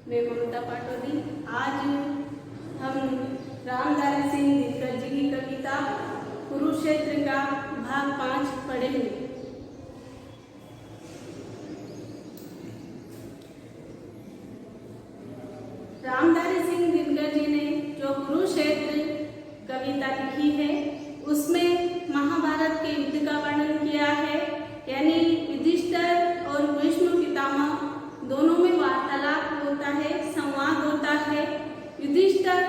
मैं ममता पाटोदी। आज हम रामधारी सिंह दिनकर जी की कविता कुरुक्षेत्र का भाग 5 पढ़ेंगे। रामधारी सिंह दिनकर जी ने जो कुरुक्षेत्र कविता लिखी है उसमें महाभारत के युद्ध का वर्णन किया है। यानी युधिष्ठिर और भीष्म पितामह दोनों में वार्तालाप होता है, संवाद होता है। युधिष्ठिर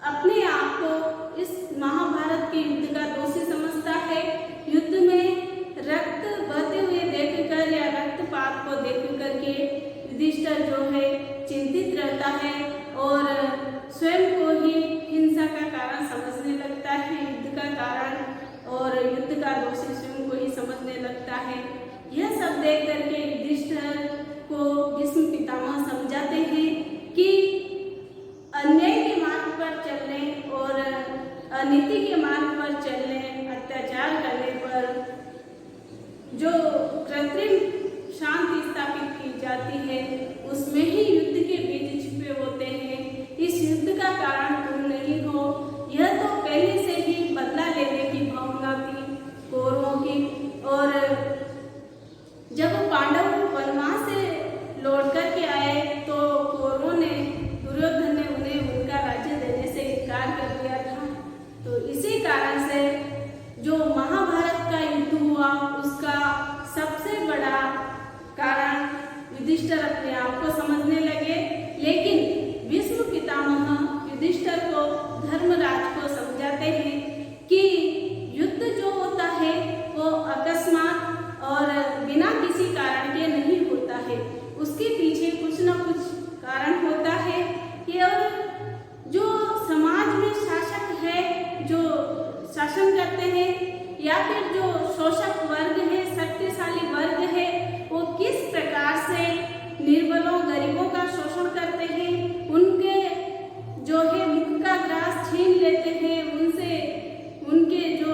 अपने आप को इस महाभारत के युद्ध का दोषी समझता है। युद्ध में रक्त बहते हुए देखकर या रक्तपात को देख करके युधिष्ठिर जो है चिंतित रहता है और स्वयं को ही हिंसा का कारण समझने लगता है, युद्ध का कारण और युद्ध का दोषी स्वयं को ही समझने लगता है। यह सब देख करके युधिष्ठिर को भीष्म पितामह समझाते हैं कि अन्याय के मार्ग पर चलने और अनीति के मार्ग पर चलने, अत्याचार करने पर जो कृत्रिम शांति स्थापित की जाती है उसमें ही युद्ध के बीज छिपे होते हैं। इस युद्ध का कारण तुम नहीं हो। यह तो पहले से ही बदला लेने की भावना थी कौरवों की। और जब पांडव वनवास से लौट करके आए तो कौरवों ने, दुर्योधन ने उन्हें उनका राज्य देने से इनकार कर दिया था। तो इसी कारण से जो महाभारत का युद्ध हुआ उसका सबसे बड़ा कारण युधिष्ठिर अपने आप को समझने लगे। लेकिन भीष्म पितामह युधिष्ठिर को, धर्मराज को समझाते हैं कि युद्ध जो होता है वो अकस्मात और बिना किसी कारण के नहीं होता है, उसके पीछे कुछ न कुछ कारण होता है। कि और जो समाज में शासक है, जो शासन करते हैं, या फिर जो शोषक वर्ग है, शक्तिशाली वर्ग है, वो किस प्रकार से निर्बलों, गरीबों का शोषण करते हैं, उनके जो है मुख का ग्रास छीन लेते हैं, उनसे उनके जो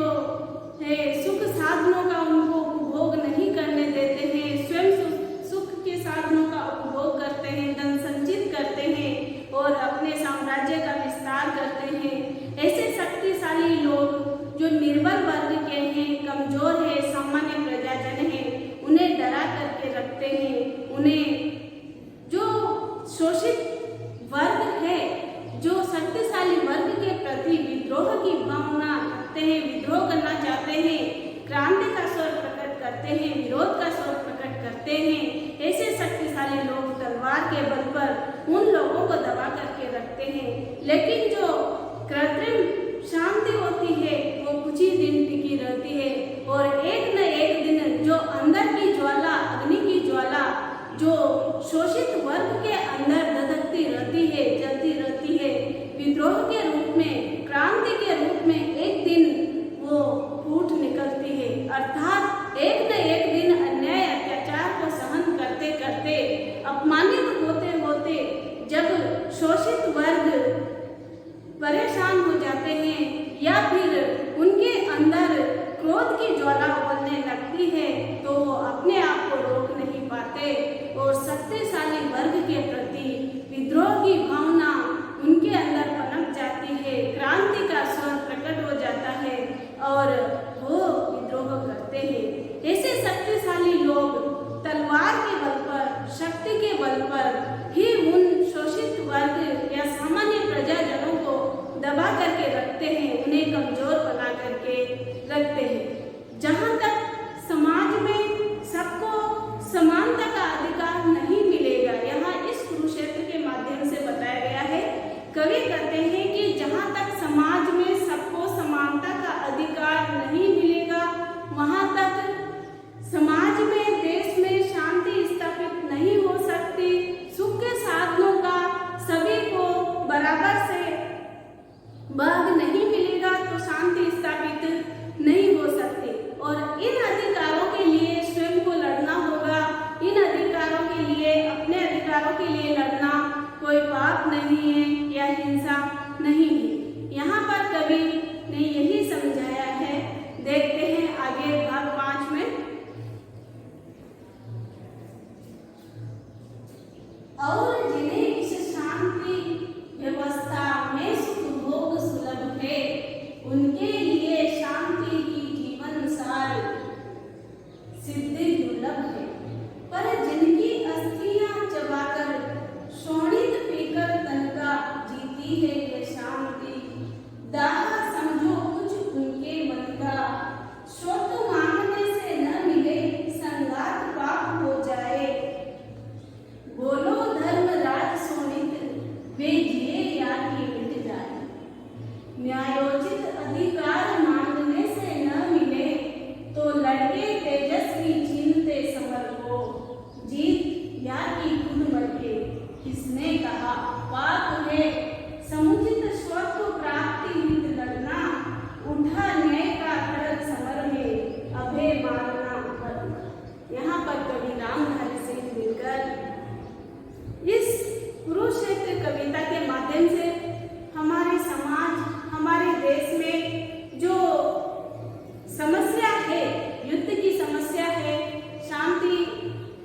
है सुख साधनों का उनको उपभोग नहीं करने देते हैं, स्वयं सुख के साधनों का उपभोग करते हैं, धन संचित करते हैं और अपने साम्राज्य का विस्तार करते हैं। ऐसे शक्तिशाली लोग जो निर्बल वर्ग के हैं, कमजोर है, सामान्य प्रजाजन है, उन्हें डरा करके रखते हैं। उन्हें जो शोषित वर्ग है, जो शक्तिशाली वर्ग के प्रति विद्रोह की भावना रखते हैं, विद्रोह करना चाहते हैं, क्रांति का स्वर प्रकट करते हैं, विरोध का स्वर प्रकट करते हैं, ऐसे शक्तिशाली लोग तलवार के बल पर उन लोगों को दबा करके रखते हैं। लेकिन जो कृत्रिम शांति होती है वो कुछ ही दिन टिकी रहती है और एक न एक दिन जो अंदर की ज्वाला, अग्नि की ज्वाला जो शोषित वर्ग के अंदर धधकती रहती है, जलती रहती है, विद्रोह के रूप में, क्रांति के रूप में एक दिन वो फूट निकलती है। अर्थात एक न एक दिन अन्याय, अत्याचार को सहन करते करते, अपमानित होते होते जब शोषित वर्ग परेशान हो जाते हैं या फिर उनके अंदर क्रोध की ज्वाला उबलने लगती है तो वो अपने आप को रोक नहीं पाते और शक्तिशाली वर्ग के प्रति विद्रोह की भावना उनके अंदर पनप जाती है, क्रांति का स्वर प्रकट हो जाता है और वो विद्रोह करते हैं। ऐसे शक्तिशाली लोग तलवार के बल पर, शक्ति के बल पर ही उन शोषित वर्ग या सामान्य प्रजाजनों को दबा करके रखते हैं, उन्हें कमजोर बना करके रखते हैं। जहाँ तक समाज में सबको समानता का अधिकार नहीं मिलेगा, यहाँ इस लड़के तेजस्वी जीनते समर को, जीत या की खुद मरके। किसने कहा पाप है समुचित स्वत्व प्राप्ति हित लड़ना, उठा न्याय का खड़ग समर में अभय मारना वरना। यहाँ पर कवि रामधारी सिंह दिनकर इस कुरुक्षेत्र कविता के माध्यम से हमारे समाज, हमारे देश में जो समस्या है, युद्ध की समस्या है, शांति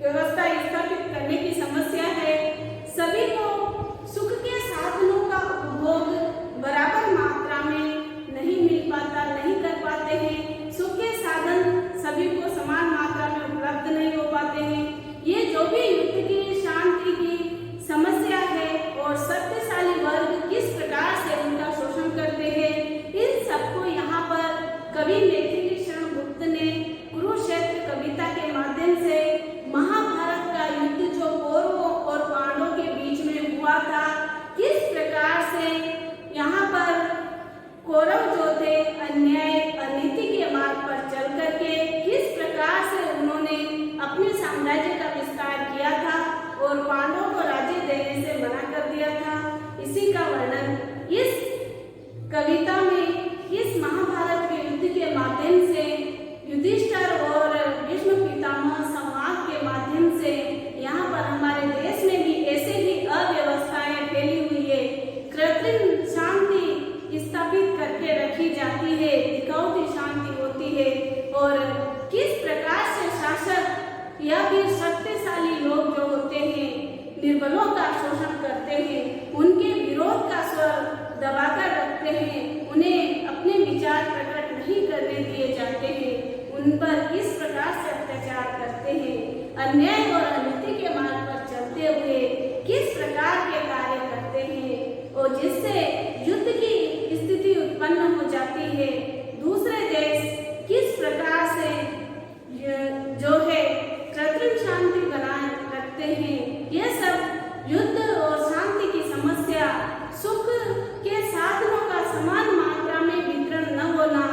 व्यवस्था स्थापित करने की समस्या है, सभी को सुख के साधनों का उपभोग बराबर मात्रा में नहीं मिल पाता, नहीं कर पाते हैं। सुख के साधन सभी को समान मात्रा में उपलब्ध नहीं हो पाते हैं। ये जो भी युद्ध की, शांति की समस्या है और शक्तिशाली वर्ग किस प्रकार से उनका शोषण करते हैं, इन सबको यहाँ पर कवि मैथिलीशरण गुप्त ने कुरुक्षेत्र कविता के माध्यम से महाभारत का युद्ध जो कौरवों और पांडवों के बीच में हुआ था, किस प्रकार से यहाँ पर कौरव जो थे अन्याय अनीति के मार्ग पर चल करके किस प्रकार से उन्होंने अपने साम्राज्य का विस्तार किया था और पांडवों को राज्य देने से मना कर दिया था, इसी का वर्णन इस कविता में, इस महाभारत के युद्ध के माध्यम से युधिष्ठिर और भीष्म पितामह संवाद के माध्यम से यहाँ पर हमारे देश में भी ऐसे ही अव्यवस्थाएं फैली हुई है, कृत्रिम शांति स्थापित करके रखी जाती है, दिखावटी शांति होती है और किस प्रकार से शासक या फिर शक्तिशाली लोग जो होते हैं निर्बलों का शोषण करते हैं, उनके विरोध का स्वर दबाकर रखते हैं, उन्हें अपने विचार प्रकट नहीं करने दिए जाते हैं, उन पर किस प्रकार से अत्याचार करते हैं, अन्याय और अनीति के मार्ग पर चलते हुए किस प्रकार के कार्य करते हैं और जिससे युद्ध की स्थिति उत्पन्न हो जाती है। दूसरे देश किस प्रकार से जो है कृत्रिम शांति बनाए रखते हैं, यह सब युद्ध और शांति की समस्या, सुख के साधनों का समान मात्रा में वितरण न होना,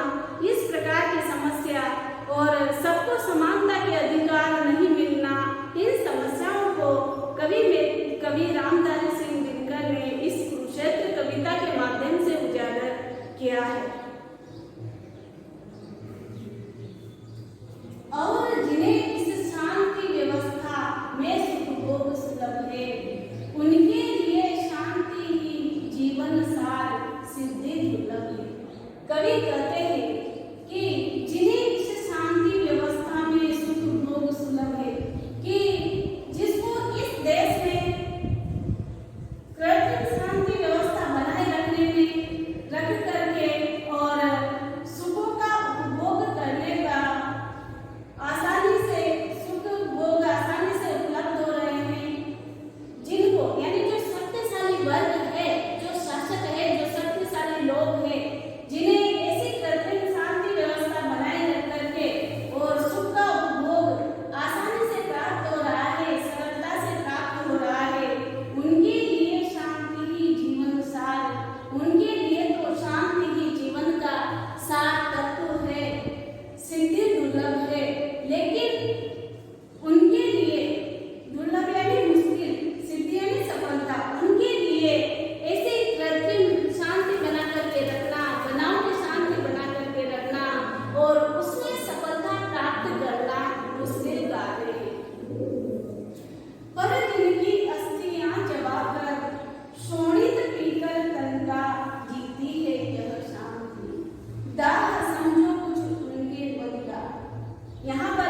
इस प्रकार की समस्या और सबको समानता के अधिकार नहीं मिलना, इन समस्याओं को कवि रामधारी सिंह दिनकर ने इस कुरुक्षेत्र कविता के माध्यम से उजागर किया है। और जिन्हें इस शांति व्यवस्था में सुख भोग सुलभ है, उनके लिए शांति ही जीवन सार सिद्धि दुर्लभ है। कवि कहते हैं कि जिन्हें इस शांति व्यवस्था में सुख भोग सुलभ है, कि जिसको इस देश में कृत्रिम शांति व्यवस्था बनाए रखने में रख करके और सुखों का उपभोग करने का आसानी से, सुख भोग आसानी से उपलब्ध हो रहे हैं, जिनको यानी जो शक्तिशाली वर्ग है, जो शासक है, जो शक्तिशाली लोग हैं, जिन्हें ऐसी कृत्रिम शांति व्यवस्था बनाए रख करके और सुख का उपभोग आसानी से प्राप्त हो रहा है, सरलता से प्राप्त हो रहा है, उनके लिए शांति ही जीवन सार, उनके लिए तो शांति ही जीवन का सार तत्व है, सिद्धि दुर्लभ है। लेकिन उनके लिए दुर्लभ यानी मुश्किल, सिद्धि यानी सफलता, उनके लिए ऐसे कृत्रिम शांति बना करके रखना, बनावटी शांति बना करके रखना और उसमें सफलता प्राप्त करना मुश्किल कार्य है। पर जिनकी अस्थियां जबाकर शोणित पीकर तन का जीती है यह शांति, दाह समझो कुछ उनके मन का। यहाँ पर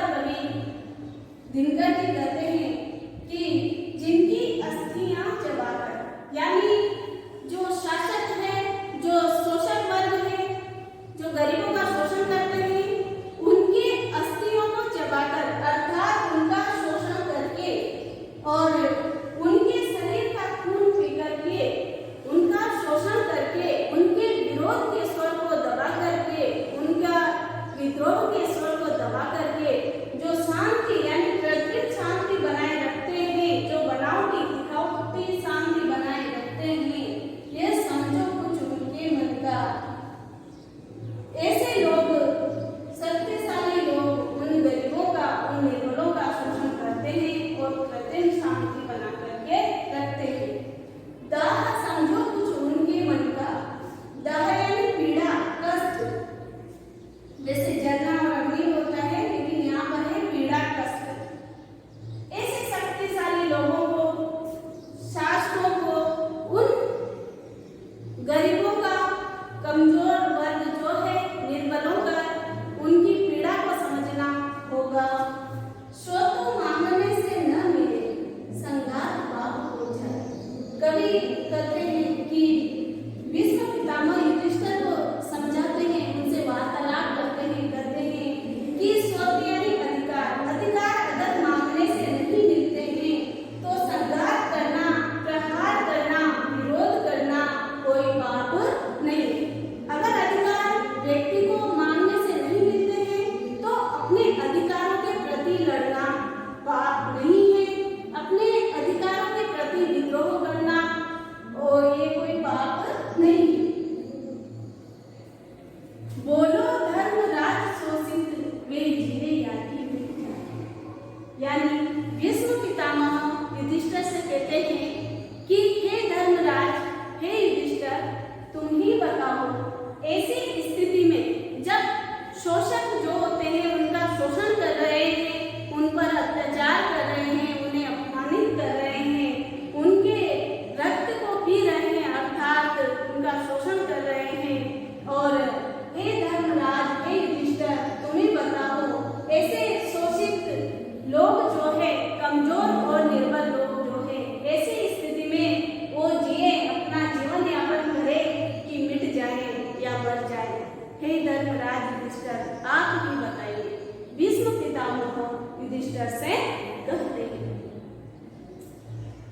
युधिष्ठिर से कहते हैं।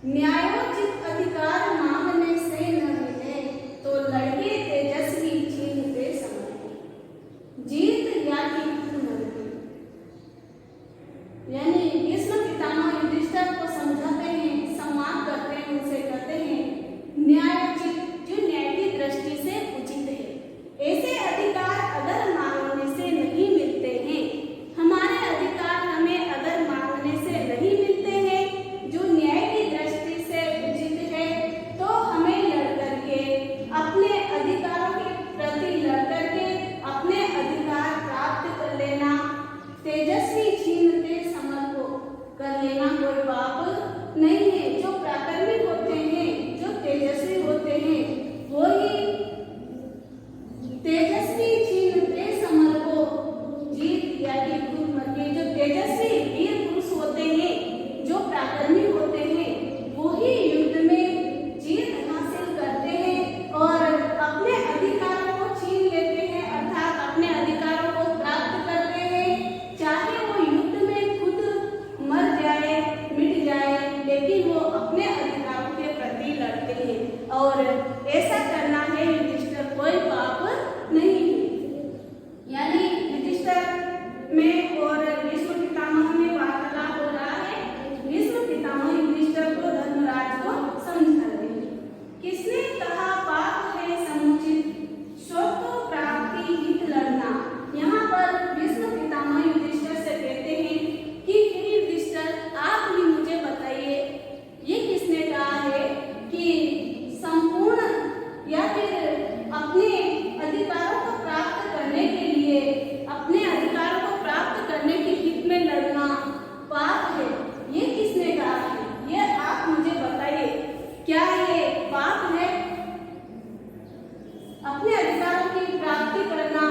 न्यायोचित अधिकार मांगने से न मिले तो लड़के तेजस्वी छीनते समय, जीत या कि मरते। यानी भीष्म पितामह युधिष्ठिर को समझाते हैं, संवाद करते हैं, उनसे कहते हैं न्यायोचित, जो न्याय की दृष्टि से उचित है, ऐसे अधिकार अगर मांगने से नहीं मिलते हैं, हमारे अधिकार हमें अगर मांगने से नहीं मिलते हैं जो न्याय की दृष्टि से उचित है, तो हमें लड़ करके अपने अधिकारों के प्रति लड़ करके अपने अधिकार प्राप्त कर लेना, तेजस्वी छीनते समर को कर लेना कोई पाप नहीं है। जो प्राकर्मिक होते हैं, जो तेजस्वी होते हैं, वो ही तेजस्वी छीनते समर को जीत या कि मरके। जो तेजस्वी वीर पुरुष होते हैं, जो प्राकर्मिक होते हैं, वो ही युद्ध में जीत हासिल करते हैं और अपने अधिकारों को छीन लेते हैं, अर्थात अपने अधिकारों को प्राप्त करते हैं। चाहे वो युद्ध में खुद मर जाए, मिट जाए, लेकिन वो अपने अधिकारों के प्रति लड़ते हैं और ऐसा करना है युधिष्ठिर कोई पाप नहीं है। यानी युधिष्ठिर में और भीष्म पितामह में वार्तालाप हो रहा है। भीष्म पितामह युधिष्ठिर को धर्मराज को समझा रहे हैं। किसने कहा पाप है समुचित, शोको प्राप्ति हित लड़ना। यहाँ पर भीष्म पितामह युधिष्ठिर से कहते हैं कि हे युधिष्ठिर, आप भी मुझे बताइए ये किसने कहा है कि संपूर्ण या फिर अपने अधिकारों को प्राप्त करने के लिए, अपने अधिकारों को प्राप्त करने के हित में लड़ना पाप है, ये किसने कहा है? ये आप मुझे बताइए, क्या ये पाप है? अपने अधिकारों की प्राप्ति करना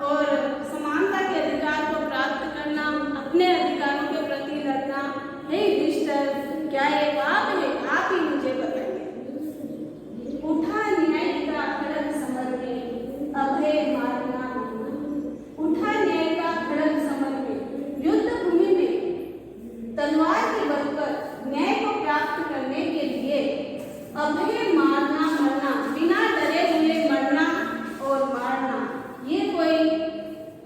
और समानता के अधिकार को प्राप्त करना, अपने अधिकारों के प्रति लड़ना, हे युधिष्ठिर, क्या ये पाप है? आप ही मुझे बताइए। उठा न्याय का खड़ग समर में, अभय मारना मानना। उठा न्याय का खड़ग समर में, युद्ध भूमि में तलवार के बल पर न्याय को प्राप्त करने के लिए अभय मारना मरना, बिना डरे हुए मरना और मारना, ये कोई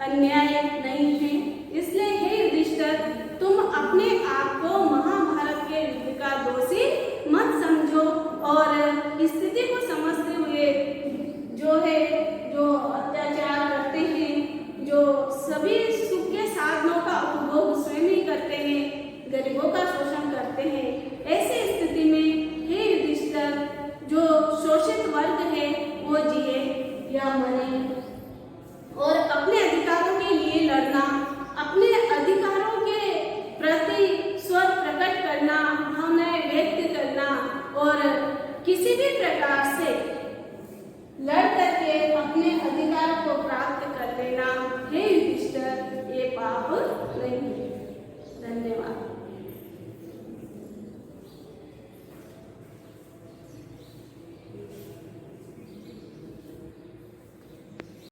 अन्याय नहीं है। इसलिए हे युधिष्ठिर, तुम अपने आप को महाभारत के युद्ध का दोषी मत समझो और स्थिति को समझते हुए जो है, जो अत्याचार करते हैं, जो सभी सुख के साधनों का उपभोग स्वयं ही करते हैं, गरीबों का शोषण करते हैं, ऐसी स्थिति में हे युधिष्ठिर, जो शोषित वर्ग है वो जिए या मरे और अपने अधिकारों के लिए लड़ना, अपने अधिकारों के प्रति स्वर प्रकट करना, भावनाएं व्यक्त करना और किसी भी प्रकार से लड़ करके अपने अधिकारों को प्राप्त कर लेना,